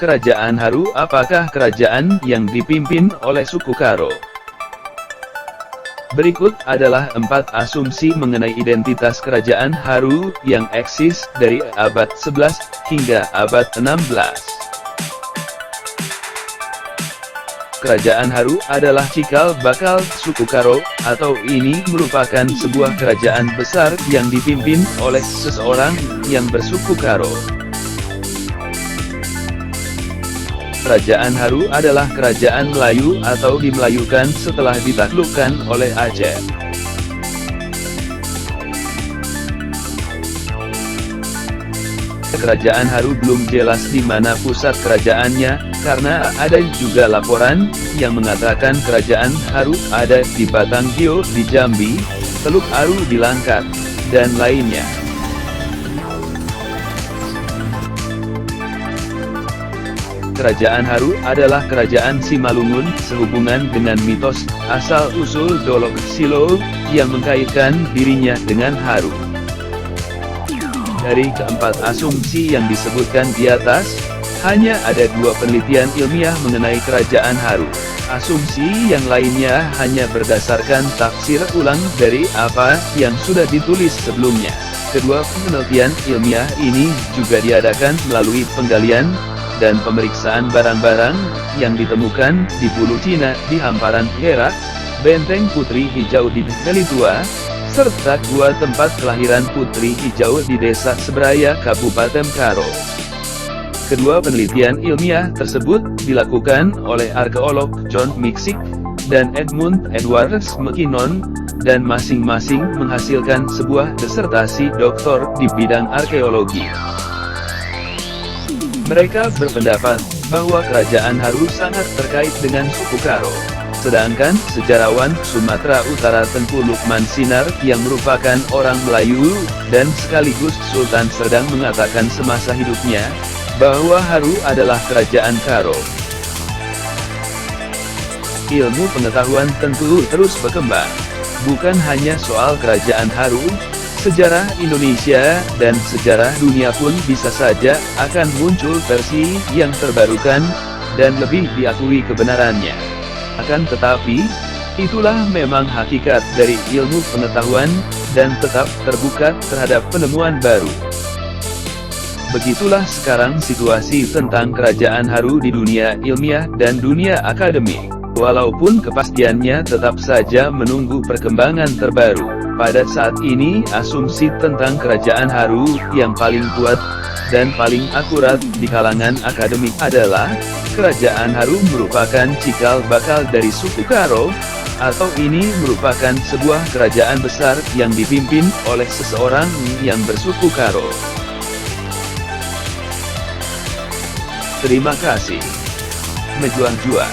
Kerajaan Haru apakah kerajaan yang dipimpin oleh suku Karo? Berikut adalah 4 asumsi mengenai identitas kerajaan Haru yang eksis dari abad 11 hingga abad 16. Kerajaan Haru adalah cikal bakal suku Karo, atau ini merupakan sebuah kerajaan besar yang dipimpin oleh seseorang yang bersuku Karo. Kerajaan Haru adalah kerajaan Melayu atau dimelayukan setelah ditaklukkan oleh Aceh. Kerajaan Haru belum jelas di mana pusat kerajaannya, karena ada juga laporan yang mengatakan kerajaan Haru ada di Batanggio di Jambi, Teluk Aru di Langkat, dan lainnya. Kerajaan Haru adalah kerajaan Simalungun sehubungan dengan mitos asal-usul Dolok Silo yang mengkaitkan dirinya dengan Haru. Dari keempat asumsi yang disebutkan di atas, hanya ada 2 penelitian ilmiah mengenai kerajaan Haru. Asumsi yang lainnya hanya berdasarkan tafsir ulang dari apa yang sudah ditulis sebelumnya. Kedua penelitian ilmiah ini juga diadakan melalui penggalian dan pemeriksaan barang-barang yang ditemukan di Pulau Cina di hamparan Perak, Benteng Putri Hijau di Deli Tua, serta gua tempat kelahiran Putri Hijau di Desa Seberaya, Kabupaten Karo. Kedua penelitian ilmiah tersebut dilakukan oleh arkeolog John Mixic dan Edmund Edwards McKinnon, dan masing-masing menghasilkan sebuah disertasi doktor di bidang arkeologi. Mereka berpendapat bahwa kerajaan Haru sangat terkait dengan suku Karo. Sedangkan sejarawan Sumatera Utara Tengku Lukman Sinar yang merupakan orang Melayu dan sekaligus Sultan Serdang mengatakan semasa hidupnya bahwa Haru adalah kerajaan Karo. Ilmu pengetahuan tentu terus berkembang. Bukan hanya soal kerajaan Haru, sejarah Indonesia dan sejarah dunia pun bisa saja akan muncul versi yang terbarukan dan lebih diakui kebenarannya. Akan tetapi, itulah memang hakikat dari ilmu pengetahuan dan tetap terbuka terhadap penemuan baru. Begitulah sekarang situasi tentang kerajaan Haru di dunia ilmiah dan dunia akademik. Walaupun kepastiannya tetap saja menunggu perkembangan terbaru. Pada saat ini asumsi tentang kerajaan Haru yang paling kuat dan paling akurat di kalangan akademik adalah kerajaan Haru merupakan cikal bakal dari suku Karo, atau ini merupakan sebuah kerajaan besar yang dipimpin oleh seseorang yang bersuku Karo. Terima kasih. Mejuang jua.